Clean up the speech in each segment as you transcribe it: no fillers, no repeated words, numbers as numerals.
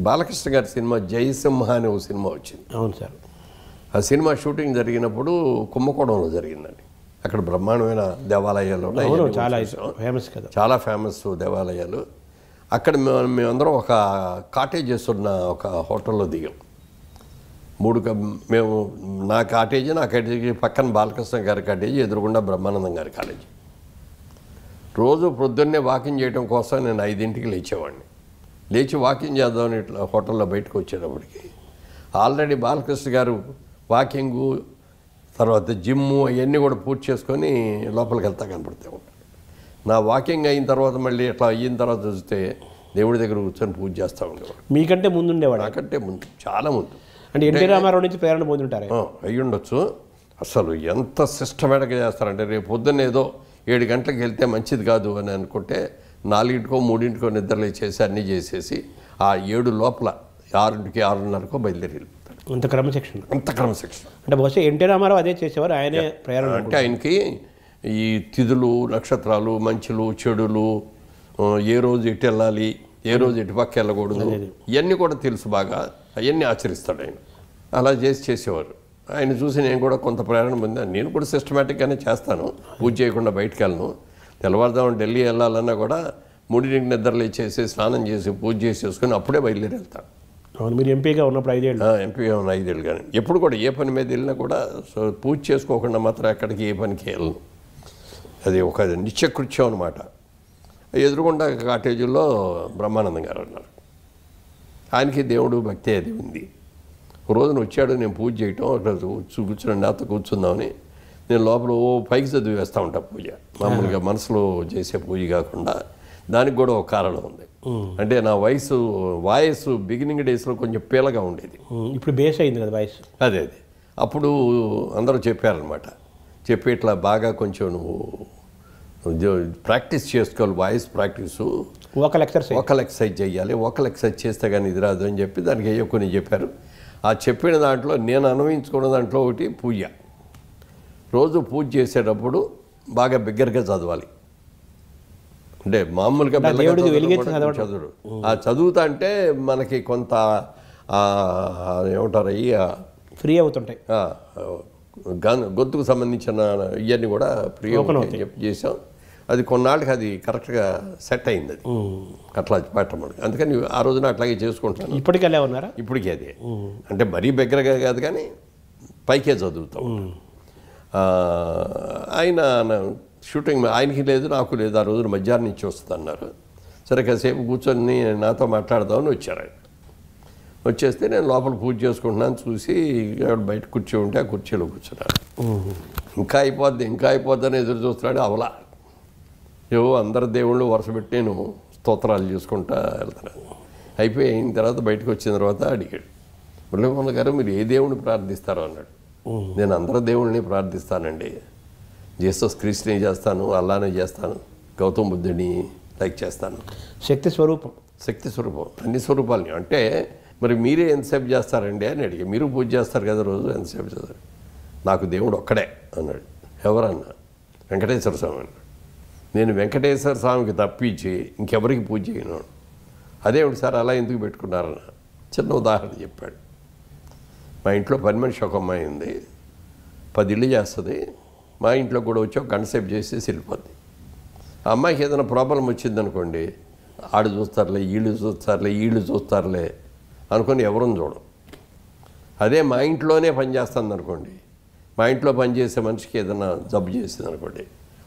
బాలకృష్ణ గారి సినిమా జయసింహ అనే ఒక సినిమా వచ్చింది. అవును సార్. ఆ సినిమా షూటింగ్ జరిగినప్పుడు కుంభకోణంలో జరిగిందండి. అక్కడ బ్రహ్మాండమైన దేవాలయాలు ఉన్నాయి, చాలా ఫేమస్ కదా, చాలా ఫేమస్ దేవాలయాలు. అక్కడ మేమందరం ఒక కాటేజెస్ ఉన్న ఒక హోటల్లో దిగాం. మేము నా కాటేజీ పక్కన బాలకృష్ణ గారి కాటేజీ, ఎదురుగుండా బ్రహ్మానందం గారి కాలేజీ. రోజు ప్రొద్దున్నే వాకింగ్ చేయడం కోసం నేను 5ంటికి లేచేవాడిని. లేచి వాకింగ్ చేద్దామని ఇట్లా హోటల్లో బయటకు వచ్చేటప్పటికి ఆల్రెడీ బాలకృష్ణ గారు వాకింగు తర్వాత జిమ్ము అవన్నీ కూడా పూర్తి చేసుకొని లోపలికి వెళ్తా కనపడుతూ ఉంటాను. నా వాకింగ్ అయిన తర్వాత మళ్ళీ ఇట్లా అయిన తర్వాత చూస్తే దేవుడి దగ్గర కూర్చొని పూజ చేస్తూ ఉండేవాడు. మీకంటే ముందు ఉండేవాడు? నాకంటే ముందు, చాలా ముందు. అంటే ఎన్టీ రామారావు నుంచి ప్రేరణ పొంది ఉంటారు? అయ్యి ఉండొచ్చు. అసలు ఎంత సిస్టమేటిక్గా చేస్తారంటే, రేపు పొద్దున్న ఏదో 7 గంటలకు వెళ్తే మంచిది కాదు అని అనుకుంటే 4కో 3కో నిద్రలేచేసి అన్నీ చేసేసి ఆ 7 లోపల 6కి 6:30కో బయలుదేరి వెళ్ళిపోతాడు. అంత క్రమశిక్షణ అంటే బహుశా ఎన్టీ రామారావు అదే చేసేవారు, ఆయనే ప్రేరణ. అంటే ఆయనకి ఈ తిథులు, నక్షత్రాలు, మంచులు, చెడులు, ఏ రోజు ఎటు వెళ్ళాలి, ఏ రోజు ఎటు పక్క వెళ్ళకూడదు, ఇవన్నీ కూడా తెలుసు బాగా. అవన్నీ ఆచరిస్తాడు ఆయన. అలా చేసేవారు. ఆయన చూసి నేను కూడా కొంత ప్రేరణ పొందాను. నేను కూడా సిస్టమేటిక్గానే చేస్తాను, పూజ చేయకుండా బయటకు వెళ్ళను. తెల్లవారుదాం ఢిల్లీ వెళ్ళాలన్నా కూడా 3కి నిద్రలేచేసి స్నానం చేసి పూజ చేసేసుకొని అప్పుడే బయలుదేరి వెళ్తాను. అవును, మీరు ఎంపీగా ఉన్నప్పుడు 5 ఏళ్ళు? ఎంపీగా ఉన్న 5 ఏళ్ళు. కానీ ఎప్పుడు కూడా ఏ పని మీద వెళ్ళినా కూడా పూజ చేసుకోకుండా మాత్రం ఎక్కడికి ఏ పనికి వెళ్ళను. అది ఒక నిత్యకృత్యం అనమాట. ఎదురుగుండా కాటేజీలో బ్రహ్మానందం గారు ఉన్నారు. ఆయనకి దేవుడు భక్తి అది ఉంది. ఒక రోజున వచ్చాడు, నేను పూజ చేయటం, అక్కడ కూర్చుని నాతో కూర్చుందామని నేను లోపల పైకి చదివి వేస్తూ ఉంటాను పూజ. మామూలుగా మనసులో చేసే పూజ కాకుండా దానికి కూడా ఒక కారణం ఉంది. అంటే నా వాయిస్ బిగినింగ్ డేస్లో కొంచెం పీలగా ఉండేది. ఇప్పుడు బేస్ అయింది కదా వాయిస్. అదే అప్పుడు అందరూ చెప్పారనమాట, చెప్పి ఇట్లా బాగా కొంచెం నువ్వు ప్రాక్టీస్ చేసుకోవాలి, వాయిస్ ప్రాక్టీసు, వోకల్ ఎక్సర్సైజ్ చేయాలి, వోకల్ ఎక్సర్సైజ్ చేస్తే కానీ ఇది రాదు అని చెప్పి దానికి అయ్యో కొన్ని చెప్పారు. ఆ చెప్పిన దాంట్లో నేను అన్వయించుకున్న దాంట్లో ఒకటి పూజ. రోజు పూజ చేసేటప్పుడు బాగా బిగ్గరగా చదవాలి. అంటే మామూలుగా చదువుడు ఆ చదువుతా అంటే మనకి కొంత ఏమంటారు ఫ్రీ అవుతుంటాయి. గొంతుకు సంబంధించిన ఇవన్నీ కూడా ఫ్రీ అవుతాయి చేసాం. అది కొన్నాళ్ళకి అది కరెక్ట్గా సెట్ అయింది. అది అట్లా పెట్టమని అందుకని ఆ రోజున అట్లాగే చేసుకుంటాను. ఇప్పటికీ అలా ఉన్నారా? ఇప్పటికీ అదే. అంటే మరీ బిగ్గరగా కాదు కానీ పైకే చదువుతాం. ఆయన షూటింగ్ ఆయనకి లేదు, నాకు లేదు. ఆ రోజున మధ్యాహ్నం నుంచి వస్తున్నారు. సరే కాసేపు కూర్చొని నాతో మాట్లాడదామని వచ్చారు ఆయన. వచ్చేస్తే నేను లోపల పూజ చేసుకుంటున్నాను. చూసి బయట కుర్చీ ఉంటే ఆ కుర్చీలో కూర్చున్నాను. ఇంకా అయిపోద్ది అని ఎదురు చూస్తున్నాడు. అవలా ఏవో అందరు దేవుళ్ళు వరుస పెట్టి నేను స్తోత్రాలు చేసుకుంటా వెళ్తున్నాను. అయిన తర్వాత బయటకు వచ్చిన తర్వాత అడిగాడు, మురళీమోహన్ గారు మీరు ఏ దేవుడిని ప్రార్థిస్తారో అన్నాడు. నేను అందరు దేవుళ్ళని ప్రార్థిస్తానండి. జీసస్ క్రీస్తుని చేస్తాను, అల్లానే చేస్తాను, గౌతమ బుద్ధుడిని లైక్ చేస్తాను. శక్తి స్వరూపం అన్ని స్వరూపాలని. అంటే మరి మీరే ఎంతసేపు చేస్తారండి అని అడిగా. మీరు పూజ చేస్తారు కదా రోజు, ఎంతసేపు చేస్తారు? నాకు దేవుడు ఒక్కడే అన్నాడు. ఎవరన్నా? వెంకటేశ్వర స్వామి అన్నాడు. నేను వెంకటేశ్వర స్వామికి తప్పించి ఇంకెవరికి పూజ చేయను. అదేమిటి సార్ అలా ఎందుకు పెట్టుకున్నారన్న చిన్న ఉదాహరణ చెప్పాడు. మా ఇంట్లో పని మనిషి ఒక అమ్మాయి ఉంది, 10 ఇళ్ళు చేస్తుంది. మా ఇంట్లో కూడా వచ్చి ఒక గంట సేపు చేసేసి వెళ్ళిపోద్ది. ఆ అమ్మాయికి ఏదైనా ప్రాబ్లం వచ్చిందనుకోండి, ఆడు చూస్తారులే, వీళ్ళు చూస్తారులే అనుకొని ఎవరని చూడం. అదే మా ఇంట్లోనే పని చేస్తుంది అనుకోండి, మా ఇంట్లో పనిచేసే మనిషికి ఏదైనా జబ్బు చేసింది అనుకోండి,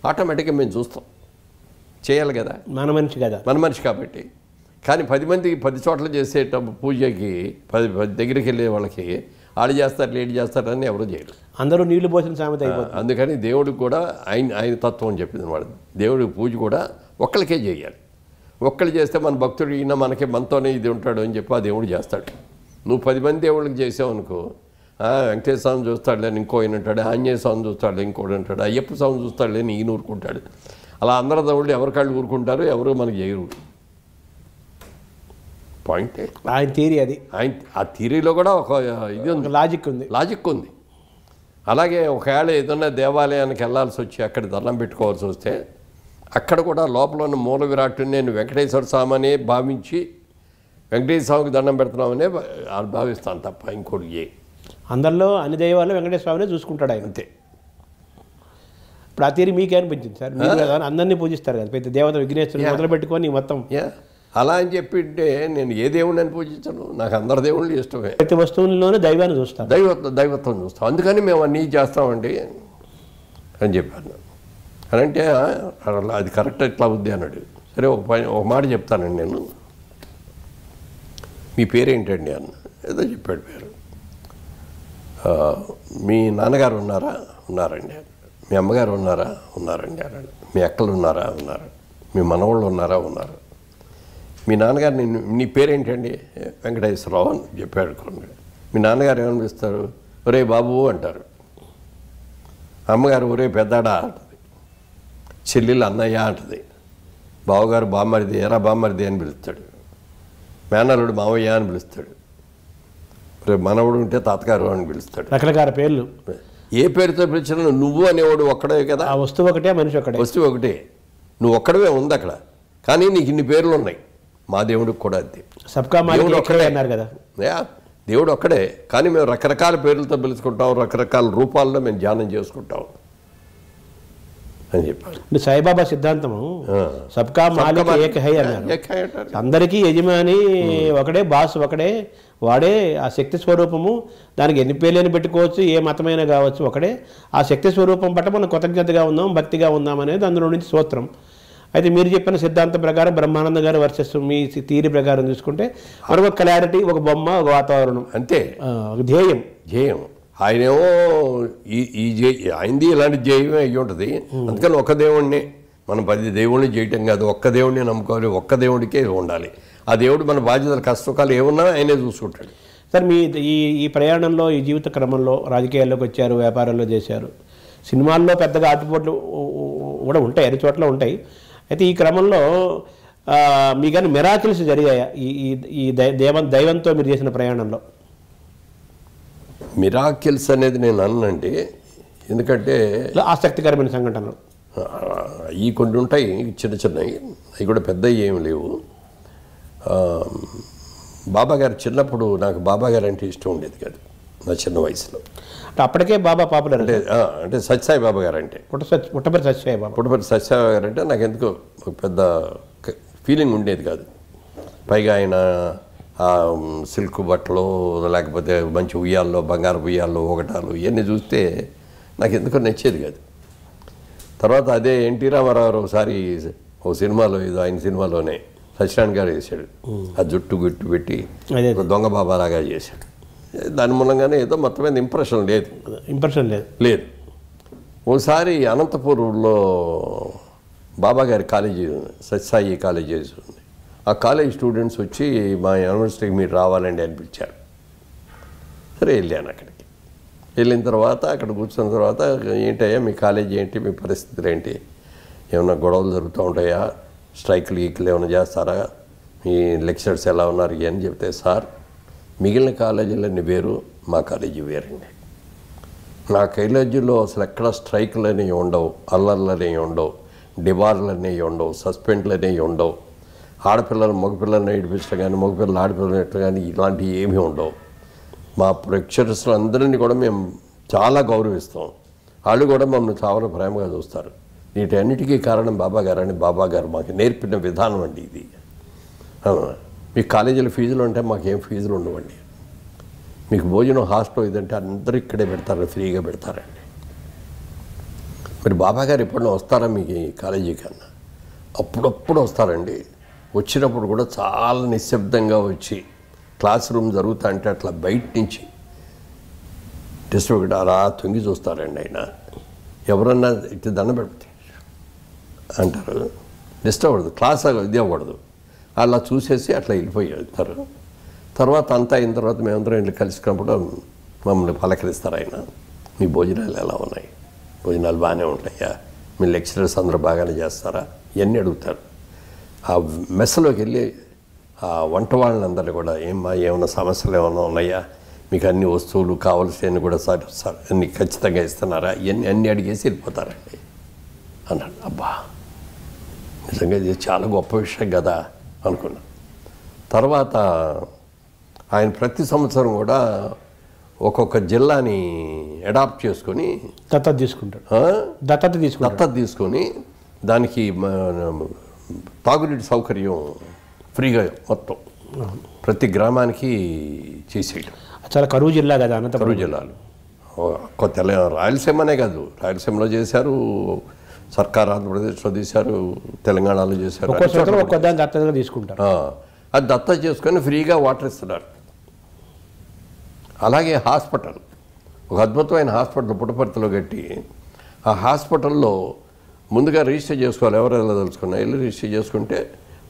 ఆటోమేటిక్గా మేము చూస్తాం. చేయాలి కదా, మన మనిషి కాబట్టి. కానీ 10 మందికి 10 చోట్ల చేసేటప్పుడు పూజకి 10 దగ్గరికి వెళ్ళే వాళ్ళకి ఆడు చేస్తారు లేట్ చేస్తారని ఎవరు చేయరు, అందరూ నీళ్లు పోసిన సామెత అయిపోతుంది. అందుకని దేవుడికి కూడా ఆయన తత్వం చెప్పింది వాడు. దేవుడికి పూజ కూడా ఒక్కరికే చేయాలి. ఒక్కళ్ళు చేస్తే మన భక్తుడు ఈయన మనతోనే ఇది ఉంటాడు అని చెప్పి ఆ దేవుడు చేస్తాడు. నువ్వు 10 మంది దేవుడికి చేసావు అనుకో, వెంకటేశ్వర స్వామి చూస్తాడులే ఇంకో ఆయన అంటాడు, ఆంజనేయ స్వామి చూస్తాడులే ఇంకోటి అంటాడు, అయ్యప్ప స్వామి చూస్తాడులే ఈయన ఊరుకుంటాడు. అలా అందరు దేవుళ్ళు ఎవరికాళ్ళు ఊరుకుంటారు, ఎవరు మనకి చేయరు. పాయింటే ఆయన థియరీ. అది ఆ థియరీలో కూడా ఒక ఇది ఉంది, లాజిక్ ఉంది. అలాగే ఒకవేళ ఏదన్నా దేవాలయానికి వెళ్ళాల్సి వచ్చి అక్కడ దండం పెట్టుకోవాల్సి వస్తే అక్కడ కూడా లోపల ఉన్న మూల విరాట్టుని నేను వెంకటేశ్వర స్వామి అనే భావించి వెంకటేశ్వర స్వామికి దండం పెడుతున్నామనే భావిస్తాను తప్ప ఇంకోటి అందరిలో అన్ని దైవాలు వెంకటేశ్వర స్వామినే చూసుకుంటాడు ఆయన. అంతే. ఇప్పుడు ఆ తీరి మీకే అనిపించింది సార్? మీరు కదా అందరినీ పూజిస్తారు కదా, పెద్ద దేవత విఘ్నేశ్వరుని మొదలు పెట్టుకొని మొత్తం. అలా అని చెప్పింటే నేను ఏ దేవుడిని పూజించను, నాకు అందరి దేవుళ్ళు ఇష్టమే. ప్రతి వస్తువుల్లోనే దైవాన్ని చూస్తాం, దైవత్వం చూస్తాం. అందుకని మేము అన్నీ చేస్తామండి అని చెప్పాను. అని అంటే అది కరెక్ట్ ఎట్లా ఉంది అన్నాడు. సరే ఒక మాట చెప్తానండి నేను. మీ పేరేంటండి అన్న. ఏదో చెప్పాడు పేరు. మీ నాన్నగారు ఉన్నారండి. మీ అమ్మగారు ఉన్నారండి అన్నాడు. మీ అక్కలు ఉన్నారు. మీ మనవాళ్ళు ఉన్నారు. మీ నాన్నగారు నీ పేరేంటండి? వెంకటేశ్వరరావు అని చెప్పాడు. మీ నాన్నగారు ఏమనిపిస్తారు? ఒరే బాబు అంటారు. అమ్మగారు ఒరే పెద్దాడా అంటది. చెల్లెలు అన్నయ్య అంటది. బావగారు బామ్మరిది ఎరా బామ్మరిది అని పిలుస్తాడు. మేనల్లుడు మావయ్య అని పిలుస్తాడు. రేపు మనవడు ఉంటే తాతగారు అని పిలుస్తాడు. రకరకాల పేర్లు. ఏ పేరుతో పిలిచినా నువ్వు అనేవాడు ఒక్కడే కదా. ఆ వస్తువు ఒకటే, మనిషి ఒకటే. వస్తువు ఒకటే, నువ్వు ఒక్కడవే ఉంది అక్కడ. కానీ నీకు ఇన్ని పేర్లు ఉన్నాయి. మా దేవుడికి కూడా అంతే. సబ్కా మాలిక్ ఒక్కడే అన్నారు కదా. దేవుడు ఒక్కడే, కానీ మేము రకరకాల పేర్లతో పిలుచుకుంటాం, రకరకాల రూపాల్లో మేము ధ్యానం చేసుకుంటాం అని చెప్పారు. సాయిబాబా సిద్ధాంతము సబ్కా మాలిక్ ఏక్ హై అన్నారు. అందరికీ యజమాని ఒకడే, బాస్ ఒకడే, వాడే ఆ శక్తి స్వరూపము. దానికి ఎన్ని పేర్లని పెట్టుకోవచ్చు, ఏ మతమైనా కావచ్చు, ఒకడే. ఆ శక్తి స్వరూపం పట్ల మనం కృతజ్ఞతగా ఉందాం, భక్తిగా ఉందాం అనేది అందులో నుంచి సూత్రం. అయితే మీరు చెప్పిన సిద్ధాంతం ప్రకారం బ్రహ్మానంద గారు వర్సెస్ మీ థియరీ ప్రకారం చూసుకుంటే మనకు ఒక క్లారిటీ, ఒక బొమ్మ, ఒక వాతావరణం, అంతే. ఒక ధ్యేయం. ఆయనేమో ఆయనది ఇలాంటి ధ్యేయమే అయ్యి ఉంటుంది. అందుకని ఒక్క దేవుడిని మనం 10 దేవుడిని చేయటం కాదు, ఒక్క దేవుడిని నమ్ముకోవాలి, ఒక్క దేవుడికే ఉండాలి. ఆ దేవుడు మన బాధ్యతలు కష్టకాలు ఏమున్నా ఆయనే చూసుకుంటాడు. సార్ మీ ఈ ప్రయాణంలో, ఈ జీవిత క్రమంలో రాజకీయాల్లోకి వచ్చారు, వ్యాపారాల్లో చేశారు, సినిమాల్లో పెద్దగా ఆటుపోట్లు కూడా ఉంటాయి, అన్ని చోట్ల ఉంటాయి. అయితే ఈ క్రమంలో మీకన్నా మిరాకిల్స్ జరిగాయా ఈ దైవంతో మీరు చేసిన ప్రయాణంలో? మిరాకిల్స్ అనేది నేను అన్నండి, ఎందుకంటే ఆసక్తికరమైన సంఘటనలు ఈ కొన్ని ఉంటాయి, చిన్నవి, అవి కూడా పెద్దవి ఏమి లేవు. బాబాగారు చిన్నప్పుడు నాకు బాబాగారు అంటే ఇష్టం ఉండేది కాదు నా చిన్న వయసులో. అప్పటికే బాబా పాపులర్ అంటే సత్యసాయి బాబా గారు అంటే పుట్టపర్తి సత్యసాయి బాబా గారు అంటే నాకు ఎందుకో పెద్ద ఫీలింగ్ ఉండేది కాదు. పైగా ఆయన సిల్క్ బట్టలు, లేకపోతే మంచి ఉయ్యాల్లో, బంగారు ఉయ్యాల్లో, ఒకటాలు ఇవన్నీ చూస్తే నాకు ఎందుకో నచ్చేది కాదు. తర్వాత అదే ఎన్టీ రామారావు ఒకసారి ఓ సినిమాలో, ఇది ఆయన సినిమాలోనే సత్యనారాయణ గారు చేశాడు. ఆ జుట్టు గుట్టు పెట్టి దొంగ బాబాలాగా చేశాడు. దాని మూలంగానే ఏదో మొత్తం మీద ఇంప్రెషన్ లేదు. ఓసారి అనంతపూర్లో బాబా గారి కాలేజీ, సత్యసాయి కాలేజీ ఉంది. ఆ కాలేజ్ స్టూడెంట్స్ వచ్చి మా యూనివర్సిటీకి మీరు రావాలండి అని పిలిచారు. సరే వెళ్ళాను. అక్కడికి వెళ్ళిన తర్వాత అక్కడ కూర్చున్న తర్వాత, ఏంటయ్యా మీ కాలేజీ ఏంటి, మీ పరిస్థితులు ఏంటి, ఏమైనా గొడవలు జరుగుతూ ఉంటాయా, స్ట్రైకులు గీకులు ఏమైనా చేస్తారా, మీ లెక్చరర్స్ ఎలా ఉన్నారు అని చెప్తే, సార్ మిగిలిన కాలేజీలన్నీ వేరు, మా కాలేజీ వేరండి. నా కాలేజీలో అసలు ఎక్కడ స్ట్రైకులు అనేవి ఉండవు, అల్లర్లు అనేవి ఉండవు, డిబార్లు అనేవి ఉండవు, సస్పెండ్లు అనేవి ఉండవు, ఆడపిల్లలు మగపిల్లల్ని ఏడిపించడం కానీ, మగపిల్లలు ఆడపిల్లలు ఎట్లా కానీ ఇలాంటివి ఏమీ ఉండవు. మా లెక్చరర్స్ అందరినీ కూడా మేము చాలా గౌరవిస్తాం. వాళ్ళు కూడా మమ్మల్ని చాలా ప్రేమగా చూస్తారు. వీటన్నిటికీ కారణం బాబా గారు అని బాబా గారు మాకు నేర్పిన విధానం అండి ఇది. మీకు కాలేజీలో ఫీజులు అంటే మాకేం ఫీజులు ఉండవండి. మీకు భోజనం హాస్టల్ ఇదంటే అందరూ ఇక్కడే పెడతారు, ఫ్రీగా పెడతారండి. మరి బాబా గారు ఎప్పుడైనా వస్తారా మీకు ఈ కాలేజీ కన్నా? అప్పుడప్పుడు వస్తారండి. వచ్చినప్పుడు కూడా చాలా నిశ్శబ్దంగా వచ్చి క్లాస్ రూమ్ జరుగుతా అంటే అట్లా బయట నుంచి టెస్ట్ ఒకటి అలా తొంగి చూస్తారండి. ఆయన ఎవరన్నా ఇటు దండం పెడితే అంటారు, డిస్టర్బ్ అవ్వదు, క్లాస్ ఇది అవ్వకూడదు, అలా చూసేసి అట్లా వెళ్ళిపోయి వెళ్తారు. తర్వాత అంతా అయిన తర్వాత మేమందరం వెళ్ళి కలిసినప్పుడు మమ్మల్ని పలకరిస్తారు. ఆయన మీ భోజనాలు ఎలా ఉన్నాయి, భోజనాలు బాగానే ఉంటాయా, మీ లెక్చరర్స్ అందరూ బాగానే చేస్తారా, ఇవన్నీ అడుగుతారు. ఆ మెస్లోకి వెళ్ళి ఆ వంట వాళ్ళందరినీ కూడా ఏమైనా సమస్యలు ఏమైనా ఉన్నాయా, మీకు అన్ని వస్తువులు కావాల్సినవి కూడా సార్ అన్ని ఖచ్చితంగా ఇస్తున్నారా, ఇవన్నీ అన్నీ అడిగేసి వెళ్ళిపోతారండి అన్నాడు. అబ్బా నిజంగా ఇది చాలా గొప్ప విషయం కదా అనుకున్నాను. తర్వాత ఆయన ప్రతి సంవత్సరం కూడా ఒక్కొక్క జిల్లాని అడాప్ట్ చేసుకొని దత్తత తీసుకొని దానికి తాగునీటి సౌకర్యం ఫ్రీగా మొత్తం ప్రతి గ్రామానికి చేసేయడం. చాలా కరువు జిల్లా కదా అనంతపురం. కరువు జిల్లాలు కొత్త రాయలసీమనే కాదు, రాయలసీమలో చేశారు, సర్కార్ ఆంధ్రప్రదేశ్లో చేశారు, తెలంగాణలో చేశారు. తీసుకుంటారు. అది దత్తత చేసుకొని ఫ్రీగా వాటర్ ఇస్తున్నారు. అలాగే హాస్పిటల్, ఒక అద్భుతమైన హాస్పిటల్ పుట్టపర్తిలో కట్టి ఆ హాస్పిటల్లో ముందుగా రిజిస్టర్ చేసుకోవాలి. ఎవరు వెళ్ళదలుచుకున్నా వెళ్ళి రిజిస్టర్ చేసుకుంటే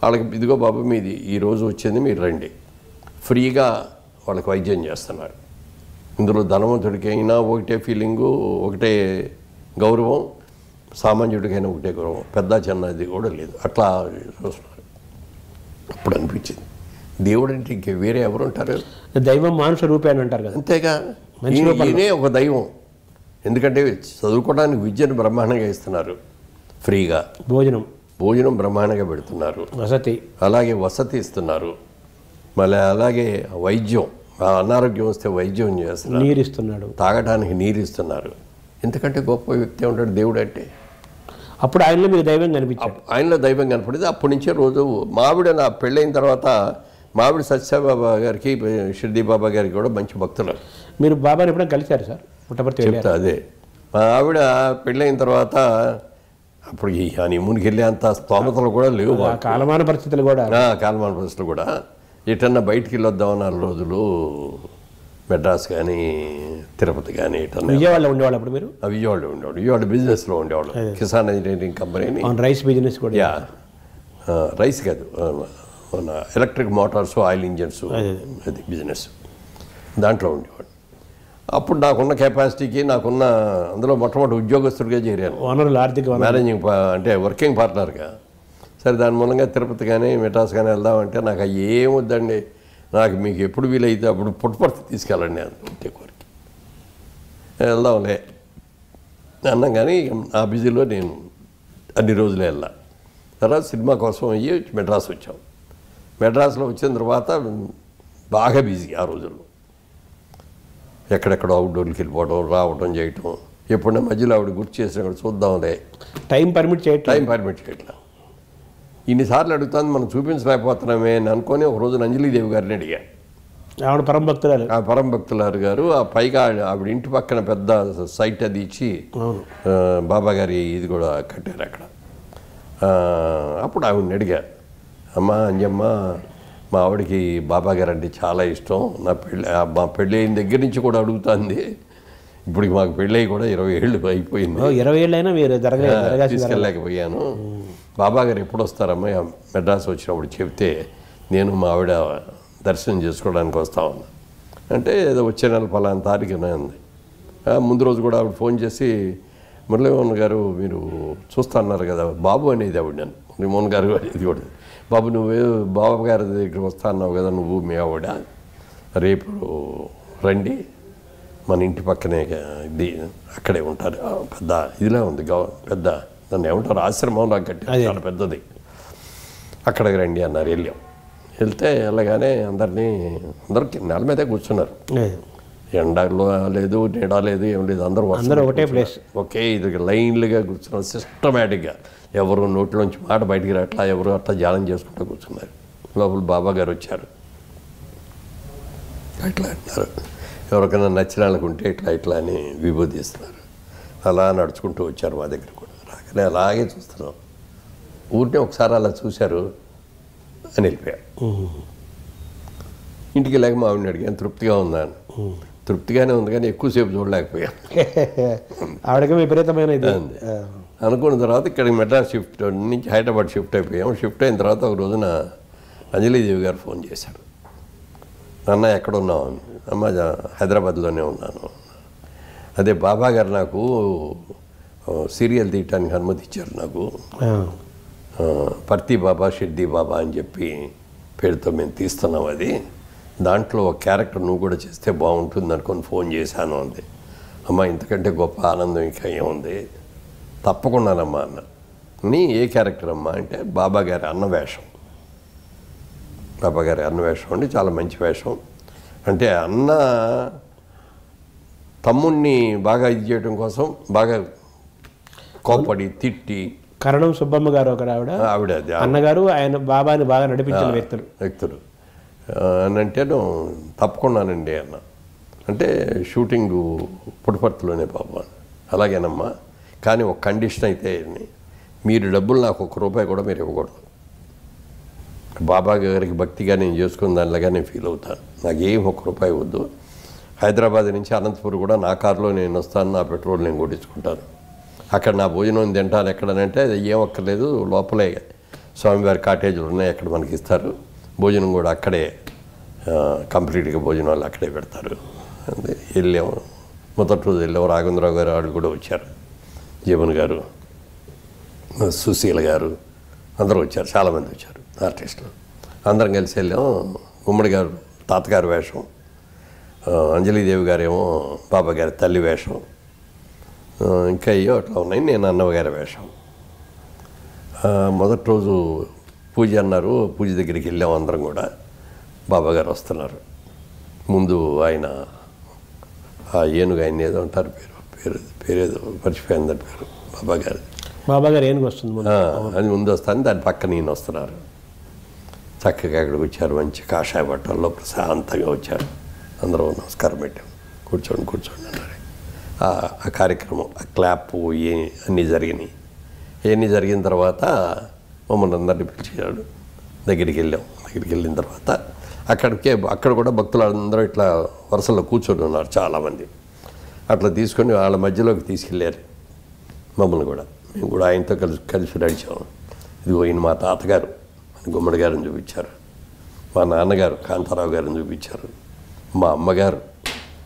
వాళ్ళకి ఇదిగో బాబు మీది ఈరోజు వచ్చింది మీరు రండి, ఫ్రీగా వాళ్ళకి వైద్యం చేస్తున్నారు. ఇందులో ధనవంతుడికైనా ఒకటే ఫీలింగు, ఒకటే గౌరవం, సామాన్యుడికైనా ఒకటే గౌరవం, పెద్ద చిన్నది కూడా లేదు. అట్లా చూస్తున్నారు. అప్పుడు అనిపించింది దేవుడు అంటే ఇంక వేరే ఎవరు ఉంటారు? దైవం మానుష రూపేణ అంటారు కదా, అంతేగా. ఈయనే ఒక దైవం. ఎందుకంటే చదువుకోవడానికి విద్యను బ్రహ్మాండంగా ఇస్తున్నారు, ఫ్రీగా భోజనం బ్రహ్మాండంగా పెడుతున్నారు, అలాగే వసతి ఇస్తున్నారు, మళ్ళీ అలాగే వైద్యం, అనారోగ్యం వస్తే వైద్యం చేస్తున్నారు, నీరు ఇస్తున్నాడు, తాగడానికి నీరు ఇస్తున్నారు. ఎందుకంటే గొప్ప వ్యక్తి ఉంటాడు దేవుడు అంటే. అప్పుడు ఆయనలో మీకు దైవం కనిపించాడు. ఆయనలో దైవం కనపడింది. అప్పటి నుంచే రోజు మావిడ నా పెళ్ళైన తర్వాత మావిడ సత్యసాయిబాబా గారికి, షిర్డీ బాబా గారికి కూడా మంచి భక్తులు. మీరు బాబాని ఎప్పుడైనా కలిశారు సార్? పుట్టపర్తి చెప్తా. అదే మా ఆవిడ పెళ్ళైన తర్వాత అప్పుడు ఈ హనీమూన్కి వెళ్ళే అంత స్తోమతలు కూడా లేవు, కాలమాన పరిస్థితులు కూడా. ఎటన్నా బయటికి వెళ్ళొద్దాం 4 రోజులు, మెడ్రాస్ కానీ తిరుపతి కానీ ఎటన్నా. విజయవాడలో ఉండేవాళ్ళు అప్పుడు మీరు? విజయవాడలో ఉండేవాడు. విజయవాడ బిజినెస్లో ఉండేవాడు, Kisan engineering company. Rice business కూడా? రైస్ కాదు, మన ఎలక్ట్రిక్ మోటార్స్, ఆయిల్ ఇంజన్స్, అది బిజినెస్, దాంట్లో ఉండేవాడు. అప్పుడు నాకున్న కెపాసిటీకి, నాకున్న అందులో మొట్టమొదటి ఉద్యోగస్తుడిగా చేరాను, ఆర్థిక మేనేజింగ్ అంటే వర్కింగ్ పార్ట్నర్గా. సరే, దాని మూలంగా తిరుపతి కానీ మెడ్రాస్ కానీ వెళ్దామంటే నాకు ఏమొద్దండి, నాకు మీకు ఎప్పుడు వీలైతే అప్పుడు పుట్టపర్తి తీసుకెళ్ళండి అంతే కోరిక. వెళ్దాంలే అన్నాం. కానీ ఆ బిజీలో నేను అన్ని రోజులే వెళ్ళా. తర్వాత సినిమా కోసం అయ్యి మెడ్రాస్ వచ్చాం. మెడ్రాస్లో వచ్చిన తర్వాత బాగా బిజీ ఆ రోజుల్లో. ఎక్కడెక్కడో అవుట్డోర్కి వెళ్ళిపోవడం, రావడం, చేయటం. ఎప్పుడైనా మధ్యలో ఆవిడ గుర్తు చేసినా కూడా చూద్దాంలే, టైం పర్మిట్ చేయట్లా. ఇన్నిసార్లు అడుగుతాను, మనం చూపించలేకపోతున్నామే అని అనుకొని ఒక రోజు అంజలీదేవి గారిని అడిగా. ఆవిడ పరమ భక్తులారు గారు. ఆ పైగా ఆవిడ ఇంటి పక్కన పెద్ద సైట్ అది ఇచ్చి బాబా గారి ఇది కూడా కట్టారు అక్కడ. అప్పుడు ఆవిడని అడిగా, అమ్మా అంజమ్మ, మా ఆవిడకి బాబా గారు అంటే చాలా ఇష్టం, మా పెళ్ళి అయిన దగ్గర నుంచి కూడా అడుగుతుంది. ఇప్పుడు మాకు పెళ్ళి కూడా 20 ఏళ్ళు అయిపోయింది, 20 ఏళ్ళైనా మీరు తీసుకెళ్ళలేకపోయాను. బాబా గారు ఎప్పుడు వస్తారమ్మా మెడ్రాస్ వచ్చినప్పుడు చెప్తే నేను మా ఆవిడ దర్శనం చేసుకోవడానికి వస్తామన్నా. అంటే ఏదో వచ్చే నెల ఫలానా తారీఖున ఉంది. ముందు రోజు కూడా ఆవిడ ఫోన్ చేసి, మురళీమోహన్ గారు మీరు చూస్తా అన్నారు కదా, బాబు అనేది ఆవిడ. నేను మురళీమోహన్ గారు ఇది కూడా, బాబు నువ్వే బాబా గారి దగ్గరికి వస్తా అన్నావు కదా నువ్వు మీ ఆవిడ, రేపు రండి, మన ఇంటి పక్కనే ఇది అక్కడే ఉంటారు, పెద్ద ఇదిలా ఉంది, పెద్ద దాన్ని ఏమంటారు ఆశ్రమంలో కట్టి చాలా పెద్దది, అక్కడికి రండి అన్నారు. వెళ్తే వెళ్ళగానే అందరికి నెల మీదే కూర్చున్నారు. ఎండలో లేదు, నీడ లేదు, ఏం లేదు, అందరూ ఒకటే ప్లేస్, ఒకే ఇది లైన్లుగా కూర్చున్నారు సిస్టమేటిక్గా. ఎవరు నోట్లోంచి మాట బయటికి రాట్లా, ఎవరు అట్లా ధ్యానం చేసుకుంటూ కూర్చున్నారు. లోపల బాబా గారు వచ్చారు. అట్లా అంటున్నారు, ఎవరికైనా నచ్చిన వాళ్ళకు ఉంటే ఇట్లా అని విభూతిస్తున్నారు. అలా నడుచుకుంటూ వచ్చారు మా దగ్గర కూడా. రాగానే అలాగే చూస్తున్నాం. ఊరినే ఒకసారి అలా చూశారు అని వెళ్ళిపోయారు. ఇంటికి వెళ్ళాక మా ఆవిడని అడిగాను, తృప్తిగా ఉందాను. తృప్తిగానే ఉంది కానీ ఎక్కువసేపు చూడలేకపోయాను. ఆవిడకి విపరీతమైన ఇది అనుకున్న తర్వాత ఇక్కడికి మెడ్రాస్ షిఫ్ట్ నుంచి హైదరాబాద్ షిఫ్ట్ అయిపోయాం. షిఫ్ట్ అయిన తర్వాత ఒక రోజున అంజలీదేవి గారు ఫోన్ చేశారు. నాన్న ఎక్కడున్నావు? అమ్మ హైదరాబాద్లోనే ఉన్నాను. అదే బాబా గారు నాకు సీరియల్ తీయటానికి అనుమతి ఇచ్చారు. నాకు పర్తి బాబా, షిర్డీ బాబా అని చెప్పి పేరుతో మేము తీస్తున్నాం. అది దాంట్లో ఒక క్యారెక్టర్ నువ్వు కూడా చేస్తే బాగుంటుంది అనుకొని ఫోన్ చేశాను అంది. అమ్మ ఇంతకంటే గొప్ప ఆనందం ఇంకా ఏముంది, తప్పకుండానమ్మా అన్న. నీ ఏ క్యారెక్టర్ అమ్మా అంటే బాబా గారి అన్న వేషం. బాబాగారి అన్న వేషం అండి, చాలా మంచి వేషం. అంటే అన్న తమ్ముణ్ణి బాగా ఇది చేయడం కోసం బాగా కోపడి తిట్టి. కరణం సుబ్బమ్మ గారు ఒక ఆవిడ అన్నగారు ఆయన బాబాని బాగా నడిపించిన వ్యక్తులు అని అంటేను తప్పకుండానండి అన్న. అంటే షూటింగు పుట్టపర్తిలోనే బాబా. అలాగేనమ్మా, కానీ ఒక కండిషన్ అయితే మీరు డబ్బులు నాకు ₹1 కూడా మీరు ఇవ్వకూడదు. బాబా గారికి భక్తిగా నేను చేసుకున్న దానిలాగా నేను ఫీల్ అవుతాను. నాకు ఏం ₹1 వద్దు. హైదరాబాద్ నుంచి అనంతపురం కూడా నా కారులో నేను వస్తాను, నా పెట్రోల్ నేను కొట్టించుకుంటాను. అక్కడ నా భోజనం తింటాను ఎక్కడనంటే అది ఏం అక్కర్లేదు, లోపలే స్వామివారి కాటేజీలు ఉన్నాయి, అక్కడ మనకి ఇస్తారు. భోజనం కూడా అక్కడే కంప్లీట్గా భోజనాలు అక్కడే పెడతారు. వెళ్ళాము, మొదటి రోజు వెళ్ళాము. రాఘవేంద్రరావు గారు వాళ్ళు కూడా వచ్చారు, జీవన్ గారు, సుశీల గారు అందరూ వచ్చారు, చాలామంది వచ్చారు ఆర్టిస్టులు. అందరం కలిసి వెళ్ళాము. గుమ్మడి గారు తాతగారి వేషం, అంజలీదేవి గారేమో బాబా గారి తల్లి వేషం, ఇంకా అయ్యో అట్లా ఉన్నాయి. నేను అన్నగారి వేషం. మొదటి రోజు పూజ అన్నారు, పూజ దగ్గరికి వెళ్ళాము అందరం కూడా. బాబాగారు వస్తున్నారు. ముందు ఆయన ఆ ఏనుగు ఆయన ఏదో అంటారు, పేరేదో మర్చిపోయిందని పేరు బాబాగారు ఏనుగు వస్తుంది అది ముందు వస్తాను, దాని పక్క నేను వస్తున్నారు. చక్కగా అక్కడికి వచ్చారు, మంచి కాషాయ బట్టల్లో ప్రశాంతంగా వచ్చారు. అందరూ నమస్కారం పెట్టాం, కూర్చోండి అన్నారు. ఆ కార్యక్రమం, ఆ క్లాప్ అన్నీ జరిగినాయి. ఇవన్నీ జరిగిన తర్వాత మమ్మల్ని అందరినీ పిలిచాడు. దగ్గరికి వెళ్ళిన తర్వాత అక్కడ కూడా భక్తులు అందరూ ఇట్లా వరుసలో కూర్చొని ఉన్నారు చాలామంది. అట్లా తీసుకొని వాళ్ళ మధ్యలోకి తీసుకెళ్ళారు మమ్మల్ని కూడా. మేము కూడా ఆయనతో కలిసి నడిచాము. ఇదిగో ఈయన మా తాతగారు గుమ్మడి గారిని చూపించారు, మా నాన్నగారు కాంతారావు గారిని చూపించారు, మా అమ్మగారు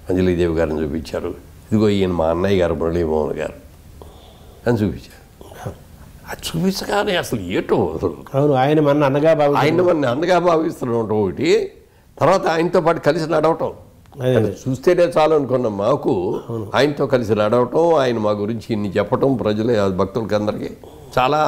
అంజలీదేవి గారిని చూపించారు, ఇదిగో ఈయన మా అన్నయ్య గారు మురళీమోహన్ గారు అని చూపించారు. అది చూపించగానే అసలు ఏటో ఆయన మన అన్నగా భావిస్తున్నాం ఒకటి. తర్వాత ఆయనతో పాటు కలిసి నడవటం చూస్తేనే చాలు అనుకున్నాం. మాకు ఆయనతో కలిసి నడవటం, ఆయన మా గురించి ఇన్ని చెప్పటం ప్రజలు భక్తులకి అందరికీ చాలా